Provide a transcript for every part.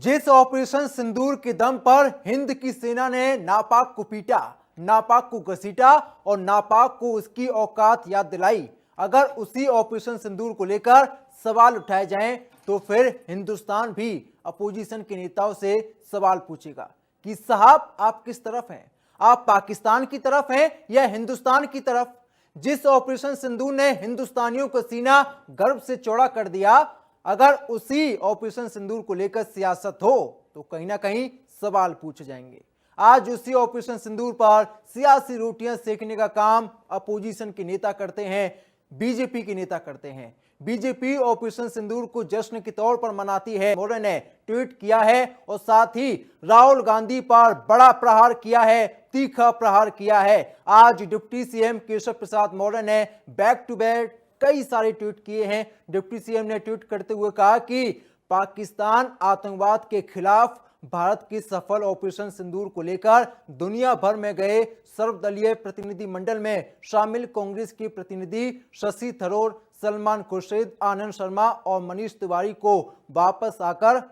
जिस ऑपरेशन सिंदूर के दम पर हिंद की सेना ने नापाक को पीटा, नापाक को घसीटा और नापाक को उसकी औकात याद दिलाई, अगर उसी ऑपरेशन सिंदूर को लेकर सवाल उठाए जाएं तो फिर हिंदुस्तान भी अपोजिशन के नेताओं से सवाल पूछेगा कि साहब आप किस तरफ हैं, आप पाकिस्तान की तरफ हैं या हिंदुस्तान की तरफ। जिस ऑपरेशन सिंदूर ने हिंदुस्तानियों का सीना गर्व से चौड़ा कर दिया, अगर उसी ऑपरेशन सिंदूर को लेकर सियासत हो तो कहीं ना कहीं सवाल पूछे जाएंगे। आज उसी ऑपरेशन सिंदूर पर सियासी रोटियां सेकने का काम अपोजिशन के नेता करते हैं, बीजेपी के नेता करते हैं। बीजेपी ऑपरेशन सिंदूर को जश्न के तौर पर मनाती है। मौर्य ने ट्वीट किया है और साथ ही राहुल गांधी पर बड़ा प्रहार किया है, तीखा प्रहार किया है। आज डिप्टी सीएम केशव प्रसाद मौर्य ने बैक टू बैक कई सारे ट्वीट किए हैं। डिप्टी सीएम ने ट्वीट करते हुए कहा कि पाकिस्तान आतंकवाद के खिलाफ भारत के सफल ऑपरेशन सिंदूर को लेकर दुनिया भर में गए सर्वदलीय प्रतिनिधि मंडल में शामिल कांग्रेस के प्रतिनिधि शशि थरूर, सलमान खुर्शीद, आनंद शर्मा और मनीष तिवारी को वापस आकर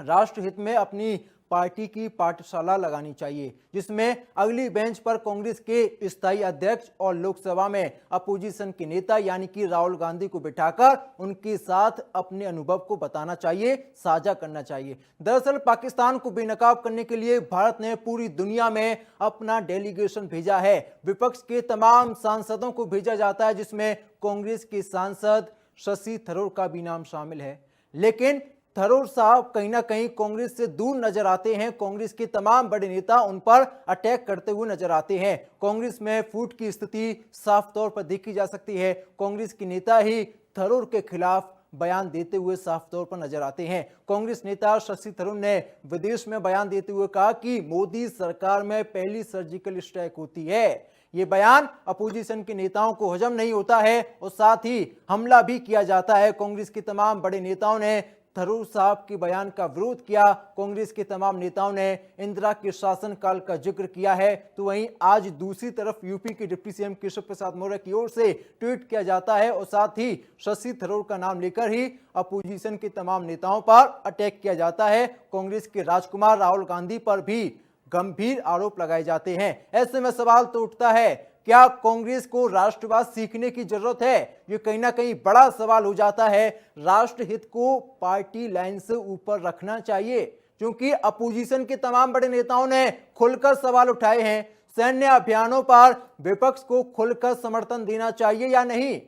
राष्ट्रहित में अपनी पार्टी की पाठशाला लगानी चाहिए, जिसमें अगली बेंच पर कांग्रेस के स्थायी अध्यक्ष और लोकसभा में अपोजिशन के नेता यानी कि राहुल गांधी को बिठाकर उनके साथ अपने अनुभव को बताना चाहिए, साझा करना चाहिए। दरअसल पाकिस्तान को बेनकाब करने के लिए भारत ने पूरी दुनिया में अपना डेलीगेशन भेजा है। विपक्ष के तमाम सांसदों को भेजा जाता है, जिसमें कांग्रेस के सांसद शशि थरूर का भी नाम शामिल है। लेकिन थरूर साहब कहीं ना कहीं कांग्रेस से दूर नजर आते हैं। कांग्रेस के तमाम बड़े नेता उन पर अटैक करते हुए नजर आते हैं। कांग्रेस में फूट की स्थिति साफ तौर पर देखी जा सकती है। कांग्रेस के नेता ही थरूर के खिलाफ बयान देते हुए साफ तौर पर नजर आते हैं। कांग्रेस नेता शशि थरूर ने विदेश में बयान देते हुए कहा कि मोदी सरकार में पहली सर्जिकल स्ट्राइक होती है। ये बयान अपोजिशन के नेताओं को हजम नहीं होता है और साथ ही हमला भी किया जाता है। कांग्रेस के तमाम बड़े नेताओं ने थरूर साहब के बयान का विरोध किया। कांग्रेस के तमाम नेताओं ने इंदिरा के शासनकाल का जिक्र किया है। तो वहीं आज दूसरी तरफ यूपी के डिप्टी सीएम केशव प्रसाद मौर्य की ओर से ट्वीट किया जाता है और साथ ही शशि थरूर का नाम लेकर ही अपोजिशन के तमाम नेताओं पर अटैक किया जाता है। कांग्रेस के राजकुमार राहुल गांधी पर भी गंभीर आरोप लगाए जाते हैं। ऐसे में सवाल तो उठता है, क्या कांग्रेस को राष्ट्रवाद सीखने की जरूरत है? ये कहीं ना कहीं बड़ा सवाल हो जाता है। राष्ट्रहित को पार्टी लाइन से ऊपर रखना चाहिए, क्योंकि अपोजिशन के तमाम बड़े नेताओं ने खुलकर सवाल उठाए हैं। सैन्य अभियानों पर विपक्ष को खुलकर समर्थन देना चाहिए या नहीं?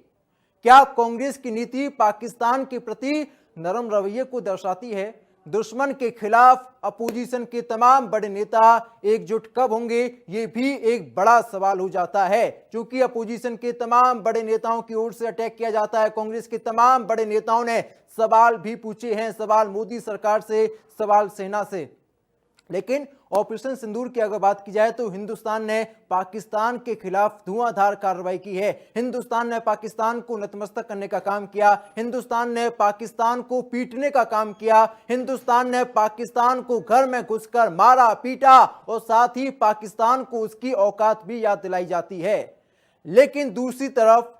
क्या कांग्रेस की नीति पाकिस्तान के प्रति नरम रवैये को दर्शाती है? दुश्मन के खिलाफ अपोजिशन के तमाम बड़े नेता एकजुट कब होंगे, ये भी एक बड़ा सवाल हो जाता है। क्योंकि अपोजिशन के तमाम बड़े नेताओं की ओर से अटैक किया जाता है। कांग्रेस के तमाम बड़े नेताओं ने सवाल भी पूछे हैं, सवाल मोदी सरकार से, सवाल सेना से। लेकिन ऑपरेशन सिंदूर की अगर बात की जाए तो हिंदुस्तान ने पाकिस्तान के खिलाफ धुआंधार कार्रवाई की है। हिंदुस्तान ने पाकिस्तान को नतमस्तक करने का काम किया। हिंदुस्तान ने पाकिस्तान को पीटने का काम किया। हिंदुस्तान ने पाकिस्तान को घर में घुसकर मारा, पीटा और साथ ही पाकिस्तान को उसकी औकात भी याद दिलाई जाती है। लेकिन दूसरी तरफ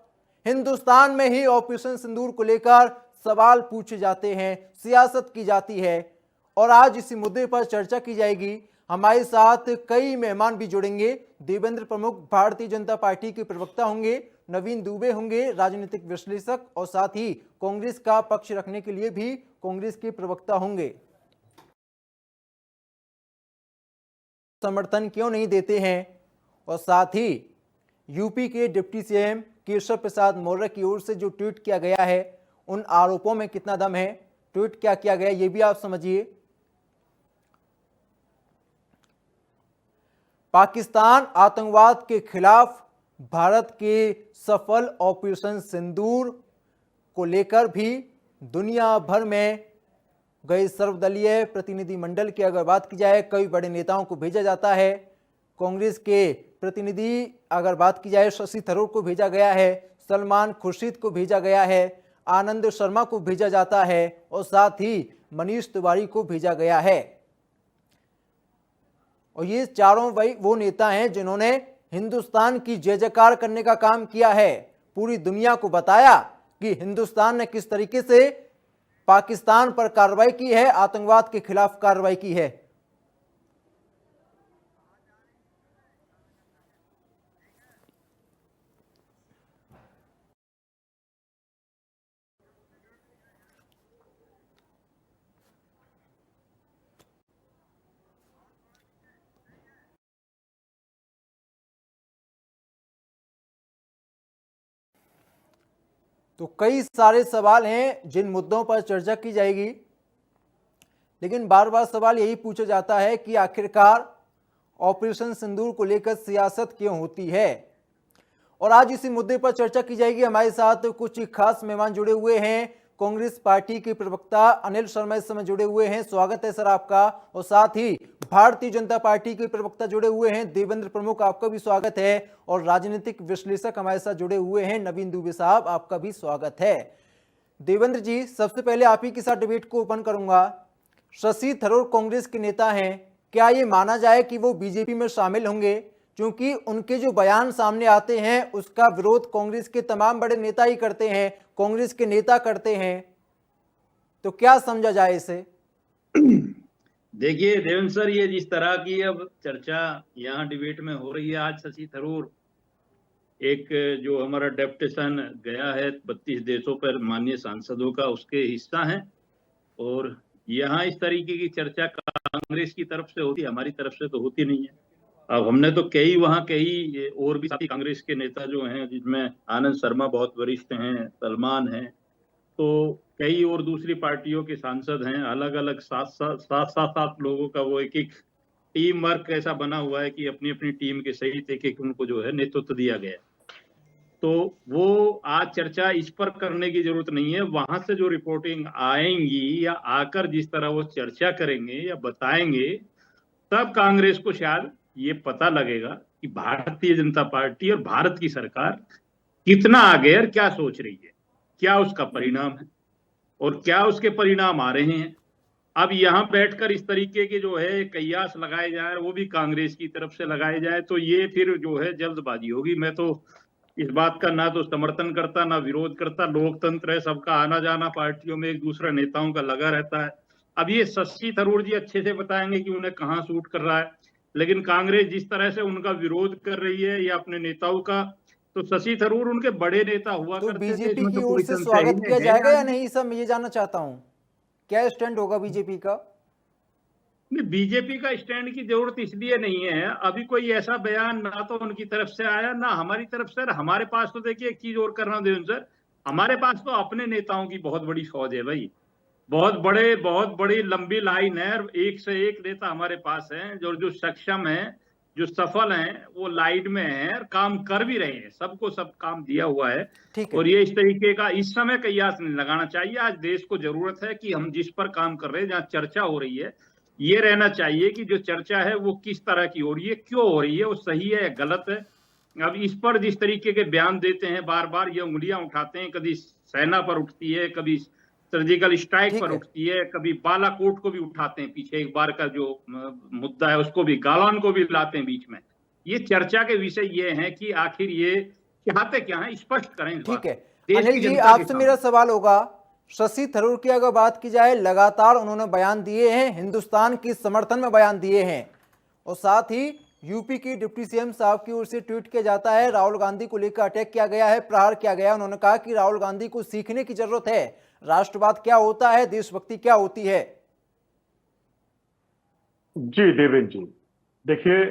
हिंदुस्तान में ही ऑपरेशन सिंदूर को लेकर सवाल पूछे जाते हैं, सियासत की जाती है और आज इसी मुद्दे पर चर्चा की जाएगी। हमारे साथ कई मेहमान भी जुड़ेंगे। देवेंद्र प्रमुख भारतीय जनता पार्टी के प्रवक्ता होंगे, नवीन दुबे होंगे राजनीतिक विश्लेषक और साथ ही कांग्रेस का पक्ष रखने के लिए भी कांग्रेस के प्रवक्ता होंगे। समर्थन क्यों नहीं देते हैं और साथ ही यूपी के डिप्टी सीएम केशव प्रसाद मौर्य की ओर से जो ट्वीट किया गया है, उन आरोपों में कितना दम है, ट्वीट क्या किया गया ये भी आप समझिए। पाकिस्तान आतंकवाद के खिलाफ भारत के सफल ऑपरेशन सिंदूर को लेकर भी दुनिया भर में गए सर्वदलीय प्रतिनिधि मंडल की अगर बात की जाए, कई बड़े नेताओं को भेजा जाता है। कांग्रेस के प्रतिनिधि अगर बात की जाए, शशि थरूर को भेजा गया है, सलमान खुर्शीद को भेजा गया है, आनंद शर्मा को भेजा जाता है और साथ ही मनीष तिवारी को भेजा गया है। और ये चारों वही वो नेता हैं जिन्होंने हिंदुस्तान की जय जयकार करने का काम किया है, पूरी दुनिया को बताया कि हिंदुस्तान ने किस तरीके से पाकिस्तान पर कार्रवाई की है, आतंकवाद के खिलाफ कार्रवाई की है। तो कई सारे सवाल हैं जिन मुद्दों पर चर्चा की जाएगी, लेकिन बार बार सवाल यही पूछा जाता है कि आखिरकार ऑपरेशन सिंदूर को लेकर सियासत क्यों होती है। और आज इसी मुद्दे पर चर्चा की जाएगी। हमारे साथ कुछ खास मेहमान जुड़े हुए हैं। कांग्रेस पार्टी के प्रवक्ता अनिल शर्मा इस समय जुड़े हुए हैं, स्वागत है सर आपका। और साथ ही भारतीय जनता पार्टी के प्रवक्ता जुड़े हुए हैं देवेंद्र प्रमुख, आपका भी स्वागत है। और राजनीतिक विश्लेषक हमारे साथ जुड़े हुए हैं नवीन दुबे साहब, आपका भी स्वागत है। देवेंद्र जी, सबसे पहले आप ही के साथ डिबेट को ओपन करूंगा। शशि थरूर कांग्रेस के नेता हैं, क्या ये माना जाए कि वो बीजेपी में शामिल होंगे? क्योंकि उनके जो बयान सामने आते हैं उसका विरोध कांग्रेस के तमाम बड़े नेता ही करते हैं, कांग्रेस के नेता करते हैं, तो क्या समझा जाए इसे? देखिए देवेंद्र सर, ये जिस तरह की अब चर्चा यहाँ डिबेट में हो रही है, आज शशि थरूर एक जो हमारा डेपुटेशन गया है 32 देशों पर माननीय सांसदों का, उसके हिस्सा हैं। और यहाँ इस तरीके की चर्चा कांग्रेस की तरफ से होती है, हमारी तरफ से तो होती नहीं है। अब हमने तो कई और भी साथी कांग्रेस के नेता जो हैं, जिसमें आनंद शर्मा बहुत वरिष्ठ हैं, सलमान हैं, तो कई और दूसरी पार्टियों के सांसद हैं, अलग अलग सात लोगों का वो एक टीम वर्क ऐसा बना हुआ है कि अपनी अपनी टीम के सहित एक उनको जो है नेतृत्व दिया गया। तो वो आज चर्चा इस पर करने की जरूरत नहीं है। वहां से जो रिपोर्टिंग आएंगी या आकर जिस तरह वो चर्चा करेंगे या बताएंगे, तब कांग्रेस को शायद ये पता लगेगा कि भारतीय जनता पार्टी और भारत की सरकार कितना आगे और क्या सोच रही है, क्या उसका परिणाम है और क्या उसके परिणाम आ रहे हैं। अब यहाँ बैठकर इस तरीके के जो है कयास लगाए जाए, वो भी कांग्रेस की तरफ से लगाए जाए, तो ये फिर जो है जल्दबाजी होगी। मैं तो इस बात का ना तो समर्थन करता ना विरोध करता। लोकतंत्र है, सबका आना जाना पार्टियों में एक दूसरे नेताओं का लगा रहता है। अब ये शशि थरूर जी अच्छे से बताएंगे कि उन्हें कहाँ सूट कर रहा है, लेकिन कांग्रेस जिस तरह से उनका विरोध कर रही है या अपने नेताओं का, तो शशि थरूर उनके बड़े नेता हुआ तो करते थे, बीजेपी इसमें की तो ओर कोई से संशय ही स्वागत किया नहीं जाएगा है। या नहीं, सब मैं ये जानना चाहता हूं, क्या स्टैंड होगा बीजेपी का? बीजेपी का स्टैंड की जरूरत इसलिए नहीं है, अभी कोई ऐसा बयान ना तो उनकी तरफ से आया ना हमारी तरफ से। हमारे पास तो देखिए एक चीज और करना देवेंद्र सर, हमारे पास तो अपने नेताओं की बहुत बड़ी फौज है भाई, बहुत बड़ी लंबी लाइन है। एक से एक नेता हमारे पास है जो सक्षम है, जो सफल हैं, वो लाइन में है, काम कर भी रहे हैं, सबको सब काम दिया हुआ है। ठीक है। और ये इस तरीके का इस समय कयास नहीं लगाना चाहिए। आज देश को जरूरत है कि हम जिस पर काम कर रहे हैं, जहाँ चर्चा हो रही है, ये रहना चाहिए कि जो चर्चा है वो किस तरह की हो रही है, क्यों हो रही है, वो सही है या गलत है। अब इस पर जिस तरीके के बयान देते हैं, बार बार ये उंगलियां उठाते हैं, कभी सेना पर उठती है, कभी सर्जिकल स्ट्राइक पर उठती है, कभी बालाकोट को भी उठाते हैं, पीछे एक बार का जो मुद्दा है उसको भी, गालान को भी लाते हैं बीच में। ये चर्चा के विषय ये है कि आखिर ये चाहते क्या है, स्पष्ट करें इस बात। ठीक है देश अनिल की जी, जनता के आपसे मेरा सामने सवाल होगा, शशि थरूर की अगर बात की जाए, लगातार उन्होंने बयान दिए हैं, हिंदुस्तान की समर्थन में बयान दिए हैं, और साथ ही यूपी की डिप्टी सीएम साहब की ओर से ट्वीट किया जाता है, राहुल गांधी को लेकर अटैक किया गया है, प्रहार किया गया है। उन्होंने कहा कि राहुल गांधी को सीखने की जरूरत है, राष्ट्रवाद क्या होता है, देशभक्ति क्या होती है। जी देवेंद्र जी, देखिए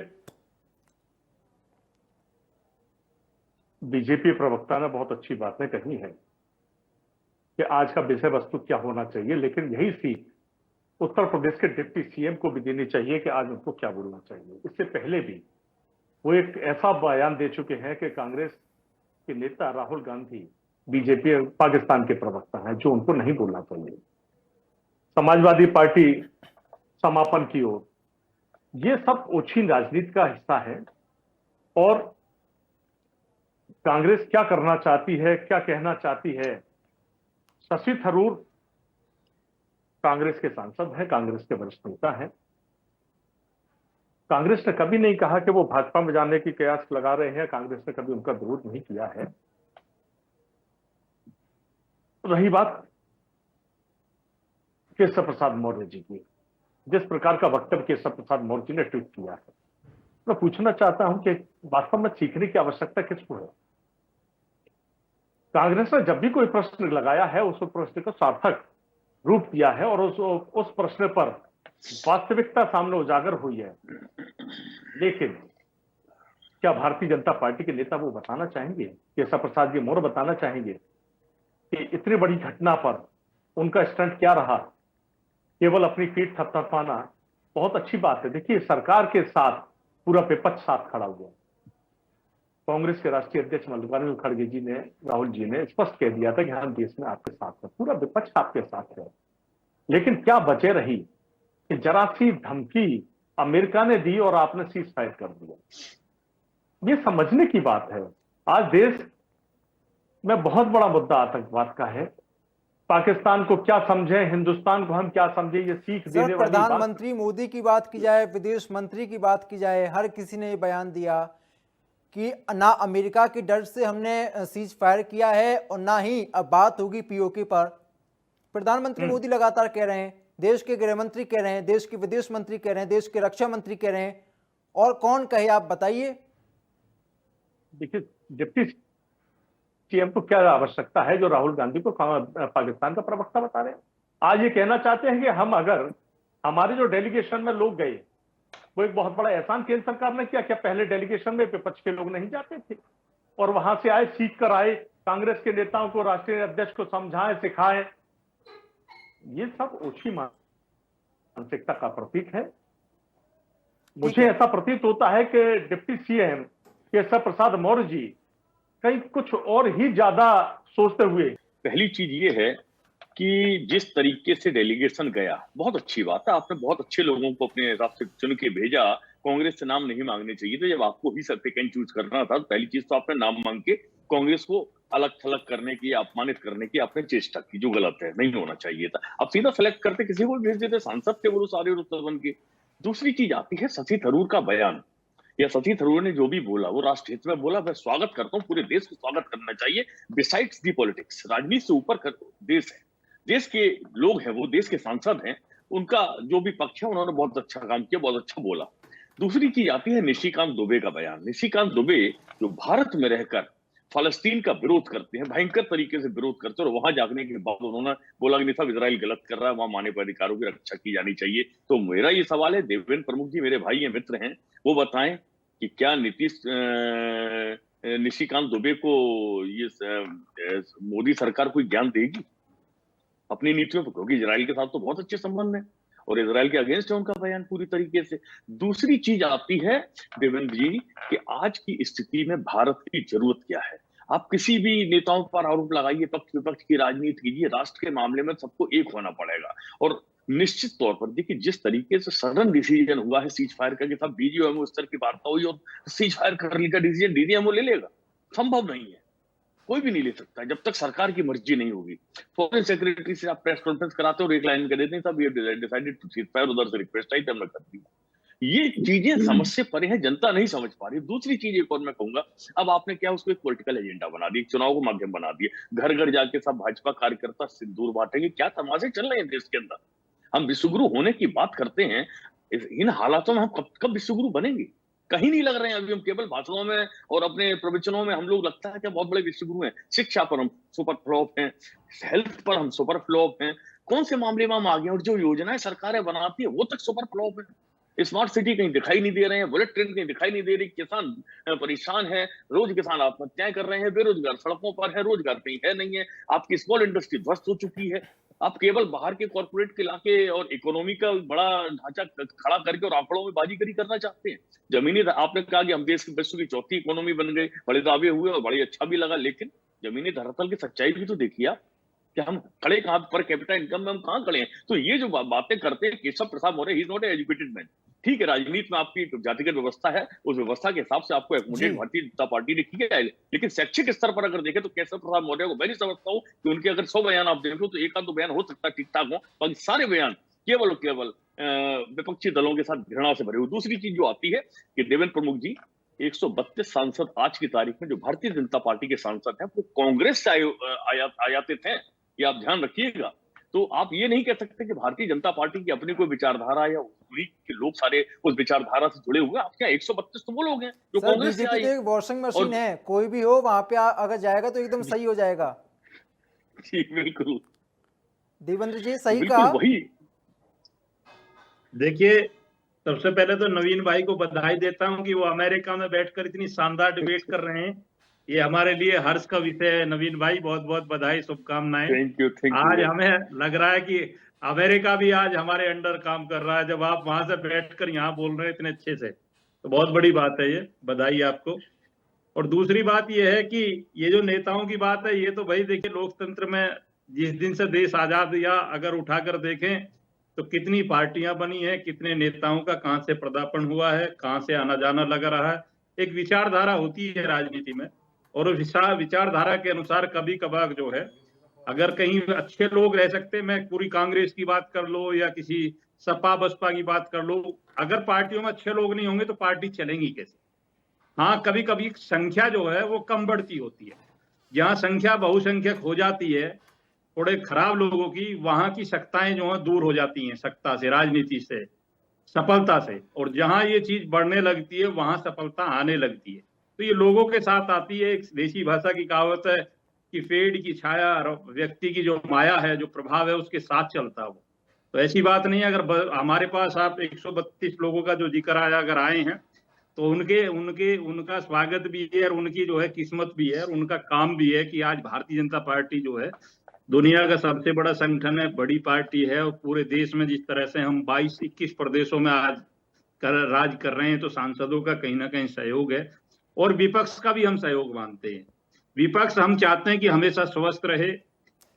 बीजेपी प्रवक्ता ने बहुत अच्छी बातें कही हैं कि आज का विषय वस्तु क्या होना चाहिए, लेकिन यही सीख उत्तर प्रदेश के डिप्टी सीएम को भी देनी चाहिए कि आज उनको क्या बोलना चाहिए। इससे पहले भी वो एक ऐसा बयान दे चुके हैं कि कांग्रेस के नेता राहुल गांधी बीजेपी पाकिस्तान के प्रवक्ता हैं, जो उनको नहीं बोलना चाहिए। समाजवादी पार्टी समापन की ओर, ये सब ओछी राजनीति का हिस्सा है। और कांग्रेस क्या करना चाहती है, क्या कहना चाहती है, शशि थरूर कांग्रेस के सांसद हैं, कांग्रेस के वरिष्ठ नेता हैं। कांग्रेस ने कभी नहीं कहा कि वो भाजपा में जाने की कयास लगा रहे हैं, कांग्रेस ने कभी उनका विरोध नहीं किया है। रही बात केशव प्रसाद मौर्य जी की, जिस प्रकार का वक्तव्य केशव प्रसाद मौर्य जी ने ट्वीट किया है। मैं पूछना चाहता हूं कि वास्तव में सीखने की आवश्यकता किसको है? कांग्रेस ने जब भी कोई प्रश्न लगाया है उस प्रश्न को सार्थक रूप दिया है और उस प्रश्न पर वास्तविकता सामने उजागर हुई है। लेकिन क्या भारतीय जनता पार्टी के नेता वो बताना चाहेंगे, केशव प्रसाद जी मौर्य बताना चाहेंगे कि इतनी बड़ी घटना पर उनका स्टंट क्या रहा? केवल अपनी पीठ थपथपाना बहुत अच्छी बात है। देखिए, सरकार के साथ पूरा विपक्ष साथ खड़ा हुआ। कांग्रेस के राष्ट्रीय अध्यक्ष मल्लिकार्जुन खड़गे जी ने, राहुल जी ने स्पष्ट कह दिया था कि हम देश में आपके साथ हैं, पूरा विपक्ष आपके साथ है। लेकिन क्या बचे रही कि जरा सी धमकी अमेरिका ने दी और आपने सीज फायर कर दिया। ये समझने की बात है। आज देश में बहुत बड़ा मुद्दा आतंकवाद का है। पाकिस्तान को क्या समझे, हिंदुस्तान को हम क्या समझे, ये सीख देने सर, वाली बात। प्रधानमंत्री मोदी की बात की जाए, विदेश मंत्री की बात की जाए, हर किसी ने ये बयान दिया कि ना अमेरिका के डर से हमने सीज फायर किया है और ना ही अब बात होगी पीओके पर। प्रधानमंत्री मोदी लगातार कह रहे हैं, देश के गृह मंत्री कह रहे हैं, देश के विदेश मंत्री कह रहे हैं, देश के रक्षा मंत्री कह रहे हैं, और कौन कहे आप बताइए। देखिए, डिप्टी सीएम को क्या आवश्यकता है जो राहुल गांधी को पाकिस्तान का प्रवक्ता बता रहे हैं? आज ये कहना चाहते हैं कि हम, अगर हमारे जो डेलीगेशन में लोग गए वो एक बहुत बड़ा एहसान केंद्र सरकार ने किया। क्या पहले डेलीगेशन में विपक्ष के लोग नहीं जाते थे और वहां से आए, सीख कर आए, कांग्रेस के नेताओं को, राष्ट्रीय अध्यक्ष को समझाएं, सिखाएं? ये सब ओछी मानसिकता का प्रतीक है। मुझे ऐसा प्रतीत होता है कि डिप्टी सीएम केशव प्रसाद मौर्य जी कहीं कुछ और ही ज्यादा सोचते हुए। पहली चीज ये है कि जिस तरीके से डेलीगेशन गया, बहुत अच्छी बात है, आपने बहुत अच्छे लोगों को अपने हिसाब से चुन के भेजा। कांग्रेस से नाम नहीं मांगने चाहिए थे। जब आपको ही सेकंड चूज करना था तो पहली चीज तो आपने नाम मांग के कांग्रेस को अलग थलग करने की, अपमानित करने की आपने चेष्टा की, जो गलत है, नहीं होना चाहिए था। आप सीधा सेलेक्ट करते, किसी को भेज देते, सांसद थे वो सारे बन के। दूसरी चीज आती है शशि थरूर का बयान, या शशि थरूर ने जो भी बोला वो राष्ट्र हित में बोला। मैं स्वागत करता हूँ, पूरे देश को स्वागत करना चाहिए। बिसाइड्स दी पॉलिटिक्स, राजनीति से ऊपर देश है, देश के लोग हैं, वो देश के सांसद हैं, उनका जो भी पक्ष है उन्होंने बहुत अच्छा काम किया, बहुत अच्छा बोला। दूसरी चीज आती है निशिकांत दुबे का बयान। निशिकांत दुबे जो भारत में रहकर फलस्तीन का विरोध करते हैं, भयंकर तरीके से विरोध करते हैं, और वहां जाने के बाद उन्होंने बोला कि नहीं साहब, इजराइल गलत कर रहा है, वहां मानव अधिकारों की रक्षा की जानी चाहिए। तो मेरा ये सवाल है, देवेंद्र प्रमुख जी मेरे भाई हैं, मित्र हैं, वो बताएं कि क्या निशिकांत दुबे को ये मोदी सरकार कोई ज्ञान देगी अपनी नीतियों पर? क्योंकि इजराइल के साथ तो बहुत अच्छे संबंध हैं और इजराइल के अगेंस्ट है उनका बयान पूरी तरीके से। दूसरी चीज आती है देवेंद्र जी कि आज की स्थिति में भारत की जरूरत क्या है। आप किसी भी नेताओं पर आरोप लगाइए, पक्ष विपक्ष की राजनीति कीजिए, राष्ट्र के मामले में सबको एक होना पड़ेगा। और निश्चित तौर पर देखिए, जिस तरीके से सडन डिसीजन हुआ है सीज फायर का, कि सब बीजीएमओ स्तर की वार्ता हुई और सीज फायर करने का डिसीजन डीडीएमओ ले लेगा, संभव नहीं है, कोई भी नहीं ले सकता जब तक सरकार की मर्जी नहीं होगी। फॉरेन सेक्रेटरी से आप प्रेस कॉन्फ्रेंस कराते हो और एक लाइन कर देते हैं, सब ये डिसाइडेड टू सीज फायर, उधर से रिक्वेस्ट आई तो हमने कर दी। ये चीजें समझ से परे हैं, जनता नहीं समझ पा रही। दूसरी चीज एक और मैं कहूंगा, अब आपने क्या उसको एक पॉलिटिकल एजेंडा बना दिया, चुनाव को माध्यम बना दिया। घर घर जाके सब भाजपा कार्यकर्ता सिंदूर बांटेंगे, क्या तमाशे चल रहे हैं देश के अंदर। हम विश्वगुरु होने की बात करते हैं, इन हालातों में हम कब विश्वगुरु बनेंगे? कहीं नहीं लग रहे हैं अभी हम, केवल भाषणों में और अपने प्रवचनों में हम लोग लगता है कि बहुत बड़े विश्वगुरु हैं। शिक्षा पर हम सुपर फ्लॉप हैं, हेल्थ पर हम सुपर फ्लॉप हैं, कौन से मामले में हम आगे हैं? और जो योजनाएं सरकारें बनाती है वो तक सुपर फ्लॉप है। स्मार्ट सिटी कहीं दिखाई नहीं दे रहे हैं, बुलेट ट्रेन कहीं दिखाई नहीं दे रही, किसान परेशान है, रोज किसान आत्महत्याएं कर रहे हैं, बेरोजगार सड़कों पर है, रोजगार कहीं है नहीं है, आपकी स्मॉल इंडस्ट्री ध्वस्त हो चुकी है। आप केवल बाहर के कॉर्पोरेट के इलाके और इकोनॉमी का बड़ा ढांचा खड़ा करके और आंकड़ों में बाजीगरी करना चाहते हैं। जमीनी, आपने कहा कि हम देश की विश्व की चौथी इकोनॉमी बन गए, बड़े दावे हुए और बड़े अच्छा भी लगा, लेकिन जमीनी धरातल की सच्चाई भी तो देखिए आप, कि हम खड़े कहां पर, कैपिटल इनकम में हम कहां खड़े हैं। तो ये जो बातें करते हैं Keshav Prasad Maurya, he is not educated man. ठीक है, राजनीति में आपकी जातिगत व्यवस्था है, उस व्यवस्था के हिसाब से आपको एकोमोडेट भारतीय जनता पार्टी ने किया है, लेकिन शैक्षिक स्तर पर अगर देखें तो केशव प्रसाद मौर्य को मैं नहीं समझता हूं कि उनके अगर 100 बयान आप देखो तो एक आध दो बयान हो सकता है ठीक ठाक हो, बाकी सारे बयान केवल और केवल विपक्षी दलों के साथ घृणा से भरे हुए। दूसरी चीज जो आती है कि देवेंद्र प्रमुख जी, 132 सांसद आज की तारीख में जो भारतीय जनता पार्टी के सांसद हैं वो कांग्रेस से आयातित हैं, ये आप ध्यान रखिएगा। तो आप ये नहीं कह सकते कि भारतीय जनता पार्टी की अपनी कोई विचारधारा या पूरी के लोग सारे उस विचारधारा से जुड़े हुए हैं। आपके यहाँ 132 तो वो लोग हैं जो सर कांग्रेस से बीजेपी आए तो हैं। एक वॉशिंग मशीन और है, कोई भी हो वहां पे अगर जाएगा तो एकदम सही हो जाएगा। जी बिल्कुल देवेंद्र जी सही बिल्कुल कहा। वही। देखिए, सबसे पहले तो नवीन भाई को बधाई देता हूं कि वो अमेरिका में बैठकर इतनी शानदार डिबेट कर रहे हैं। ये हमारे लिए हर्ष का विषय है। नवीन भाई बहुत बहुत बधाई, शुभकामनाएं। थैंक यू आज हमें लग रहा है कि अमेरिका भी आज हमारे अंडर काम कर रहा है, जब आप वहां से बैठकर यहाँ बोल रहे हैं इतने अच्छे से, तो बहुत बड़ी बात है ये, बधाई आपको। और दूसरी बात ये है कि ये जो नेताओं की बात है, ये तो भाई देखिए लोकतंत्र में जिस दिन से देश आजाद हुआ अगर उठाकर देखें तो कितनी पार्टियां बनी हैं, कितने नेताओं का कहां से पदार्पण हुआ है, कहां से आना जाना लगा रहा है। एक विचारधारा होती है राजनीति में, और उस विचारधारा के अनुसार कभी कभार जो है, अगर कहीं अच्छे लोग रह सकते हैं, मैं पूरी कांग्रेस की बात कर लो या किसी सपा बसपा की बात कर लो, अगर पार्टियों में अच्छे लोग नहीं होंगे तो पार्टी चलेंगी कैसे। हाँ, कभी कभी संख्या जो है वो कम बढ़ती होती है। जहां संख्या बहुसंख्यक हो जाती है थोड़े खराब लोगों की, वहां की सत्ताएं जो है दूर हो जाती हैं, सत्ता से, राजनीति से, सफलता से। और जहां ये चीज बढ़ने लगती है वहां सफलता आने लगती है। तो ये लोगों के साथ आती है। एक देशी भाषा की कहावत है कि पेड़ की छाया और व्यक्ति की जो माया है, जो प्रभाव है, उसके साथ चलता है वो। तो ऐसी बात नहीं है। अगर हमारे पास आप 132 लोगों का जो जिक्र आया अगर आए हैं तो उनका स्वागत भी है, और उनकी जो है किस्मत भी है, और उनका काम भी है कि आज भारतीय जनता पार्टी जो है दुनिया का सबसे बड़ा संगठन है, बड़ी पार्टी है, और पूरे देश में जिस तरह से हम 22-21 प्रदेशों में आज राज कर रहे हैं, तो सांसदों का कहीं ना कहीं सहयोग है, और विपक्ष का भी हम सहयोग मानते हैं। विपक्ष हम चाहते हैं कि हमेशा स्वस्थ रहे,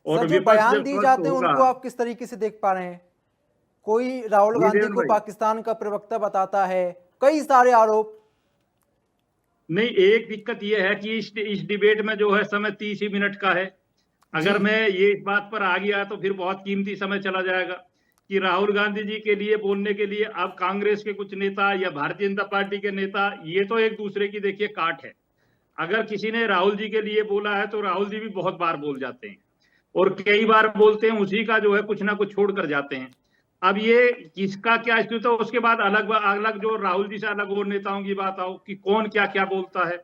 और सर जो विपक्ष बयान जब दिए स्वस्थ जाते हैं होगा। उनको आप किस तरीके से देख पा रहे हैं? कोई राहुल जी, गांधी देवेंद्र को भाई। पाकिस्तान का प्रवक्ता बताता है, कई सारे आरोप। नहीं, एक दिक्कत यह है कि इस डिबेट में जो है समय 30 ही मिनट का है। अगर जी। मैं ये इस बात पर आ गया तो फिर बहुत कीमती समय चला जाएगा कि राहुल गांधी जी के लिए बोलने के लिए अब कांग्रेस के कुछ नेता या भारतीय जनता पार्टी के नेता, ये तो एक दूसरे की देखिए काट है। अगर किसी ने राहुल जी के लिए बोला है तो राहुल जी भी बहुत बार बोल जाते हैं, और कई बार बोलते हैं उसी का जो है कुछ ना कुछ छोड़ कर जाते हैं। अब ये किसका क्या स्थिति है, उसके बाद अलग अलग जो राहुल जी से अलग और नेताओं की बात आओ कि कौन क्या क्या बोलता है,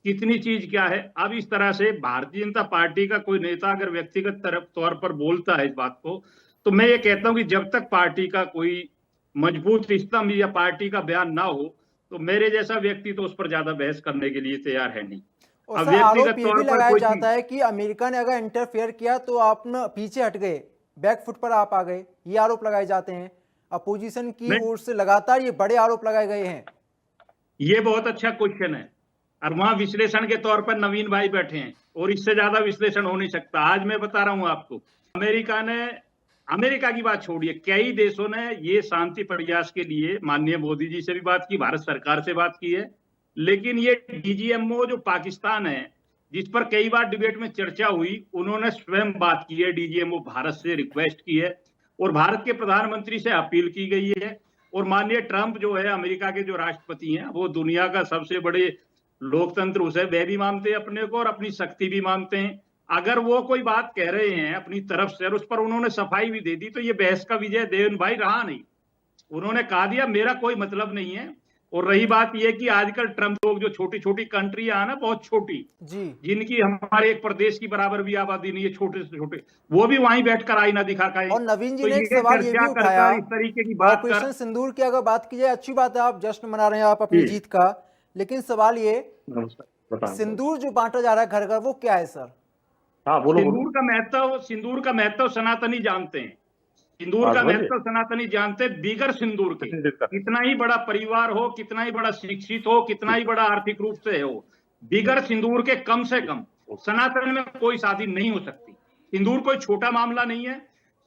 कितनी चीज क्या है। अब इस तरह से भारतीय जनता पार्टी का कोई नेता अगर व्यक्तिगत तौर पर बोलता है इस बात को, तो मैं ये कहता हूं कि जब तक पार्टी का कोई मजबूत स्तंभ या पार्टी का बयान ना हो, तो मेरे जैसा व्यक्ति तो उस पर ज्यादा बहस करने के लिए तैयार है नहीं। और अब सर आरोप व्यक्तिगत ये तौर भी पर लगाया कोई जाता है कि अमेरिका ने अगर इंटरफेयर किया तो आप न पीछे हट गए, बैक फुट पर आप आ गए, ये आरोप लगाए जाते हैं। अपोजिशन की नहीं। ओर से लगातार ये बड़े आरोप लगाए गए हैं। ये बहुत अच्छा क्वेश्चन है, और वहां विश्लेषण के तौर पर नवीन भाई बैठे हैं, और इससे ज्यादा विश्लेषण हो नहीं सकता। आज मैं बता रहा हूं आपको, अमेरिका की बात छोड़िए, कई देशों ने ये शांति प्रयास के लिए माननीय मोदी जी से भी बात की, भारत सरकार से बात की है, लेकिन ये डीजीएमओ जो पाकिस्तान है, जिस पर कई बार डिबेट में चर्चा हुई, उन्होंने स्वयं बात की है, डीजीएमओ भारत से रिक्वेस्ट की है, और भारत के प्रधानमंत्री से अपील की गई है। और माननीय ट्रंप जो है अमेरिका के जो राष्ट्रपति हैं, वो दुनिया का सबसे बड़े लोकतंत्र उसे वे भी मानते हैं अपने को, और अपनी शक्ति भी मानते हैं। अगर वो कोई बात कह रहे हैं अपनी तरफ से और उस पर उन्होंने सफाई भी दे दी, तो ये बहस का विजय देवेंद्र भाई रहा नहीं। उन्होंने कहा दिया मेरा कोई मतलब नहीं है। और रही बात यह कि आजकल ट्रंप लोग जो छोटी छोटी कंट्रियां है ना, बहुत छोटी जी, जिनकी हमारे एक प्रदेश की बराबर भी आबादी नहीं है, छोटे से छोटे, वो भी वहीं बैठकर आईना दिखा के। और नवीन जी तो ने एक सवाल ये भी उठाया, इस तरीके की बात ऑपरेशन कर, सिंदूर की अगर बात की जाए, अच्छी बात है, आप जश्न मना रहे हैं आप अपनी जी। जीत का, लेकिन सवाल ये नमस्कार, बताएं। सिंदूर जो बांटा जा रहा है घर घर, वो क्या है सर? हाँ बोलो बोलो। सिंदूर का महत्व सनातनी जानते हैं। सिंदूर का महत्व सनातनी जानते हैं, बिगर सिंदूर के कितना ही बड़ा परिवार हो, कितना ही बड़ा शिक्षित हो, कितना ही बड़ा आर्थिक रूप से हो, बिगर सिंदूर के कम से कम सनातन में कोई शादी नहीं हो सकती। सिंदूर कोई छोटा मामला नहीं है।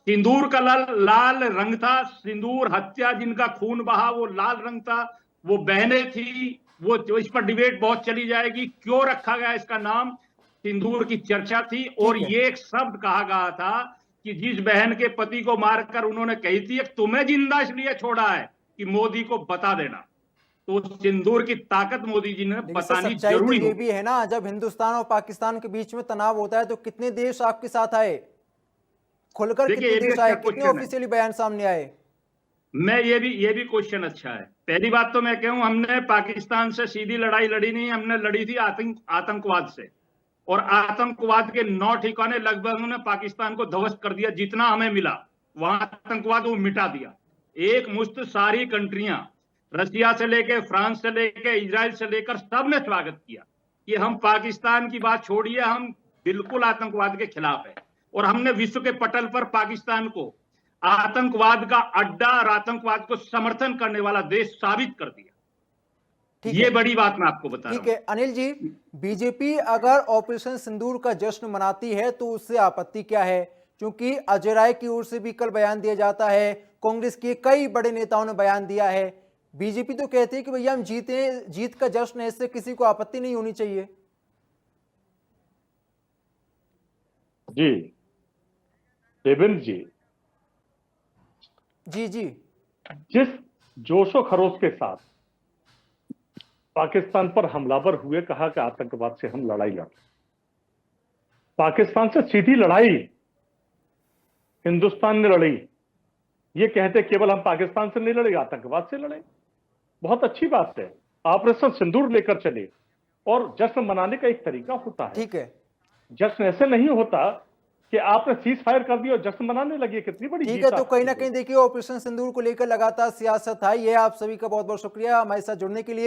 सिंदूर का लाल रंग था, सिंदूर हत्या जिनका खून बहा वो लाल रंग था, वो बहनें थी, वो इस पर डिबेट बहुत चली जाएगी क्यों रखा गया इसका नाम, सिंदूर की चर्चा थी। और ये एक शब्द कहा गया था कि जिस बहन के पति को मारकर उन्होंने कही थी तुम्हें जिंदा इसलिए छोड़ा है कि मोदी को बता देना, तो सिंदूर की ताकत मोदी जी ने बतानी जरूरी ये भी है ना, जब हिंदुस्तान और पाकिस्तान के बीच में तनाव होता है तो कितने देश आपके साथ आए, खुलकर देखिए, कितने ये भी देश अच्छा आए, कितने क्वेश्चन है। ऑफिशियली बयान सामने आए? मैं ये भी क्वेश्चन अच्छा है। पहली बात तो मैं कहूं, हमने पाकिस्तान से सीधी लड़ाई लड़ी नहीं, हमने लड़ी थी आतंकवाद से। और आतंकवाद के 9 ठिकाने लगभग उन्होंने पाकिस्तान को ध्वस्त कर दिया। जितना हमें मिला वहां आतंकवाद वो मिटा दिया। एक मुश्त सारी कंट्रियां, रशिया से लेकर, फ्रांस से लेकर, इजराइल से लेकर, सबने स्वागत किया कि हम पाकिस्तान की बात छोड़िए, हम बिल्कुल आतंकवाद के खिलाफ है। और हमने विश्व के पटल पर पाकिस्तान को आतंकवाद का अड्डा और आतंकवाद को समर्थन करने वाला देश साबित कर दिया। ठीक ये है, बड़ी बात मैं आपको बता रहा ठीक है अनिल जी, बीजेपी अगर ऑपरेशन सिंदूर का जश्न मनाती है तो उससे आपत्ति क्या है? क्योंकि अजय राय की ओर से भी कल बयान दिया जाता है, कांग्रेस के कई बड़े नेताओं ने बयान दिया है। बीजेपी तो कहती है कि भैया हम जीते, जीत का जश्न है, इससे किसी को आपत्ति नहीं होनी चाहिए। जी देवेंद्र जी, जी जी, जिस जोशो खरोश के साथ पाकिस्तान पर हमलावर हुए, कहा कि आतंकवाद से हम लड़ाई लड़, पाकिस्तान से सीधी लड़ाई हिंदुस्तान ने लड़ी। ये कहते केवल हम पाकिस्तान से नहीं लड़े, आतंकवाद से लड़े। बहुत अच्छी बात है, ऑपरेशन सिंदूर लेकर चले। और जश्न मनाने का एक तरीका होता है। ठीक है, जश्न ऐसे नहीं होता कि आपने सीज फायर कर दिया और जश्न मनाने लगी। कितनी बड़ी ठीक जीत है। तो कहीं ना आपकी कहीं देखिए ऑपरेशन सिंदूर को लेकर लगातार सियासत है। ये आप सभी का बहुत बहुत शुक्रिया हमारे साथ जुड़ने के लिए।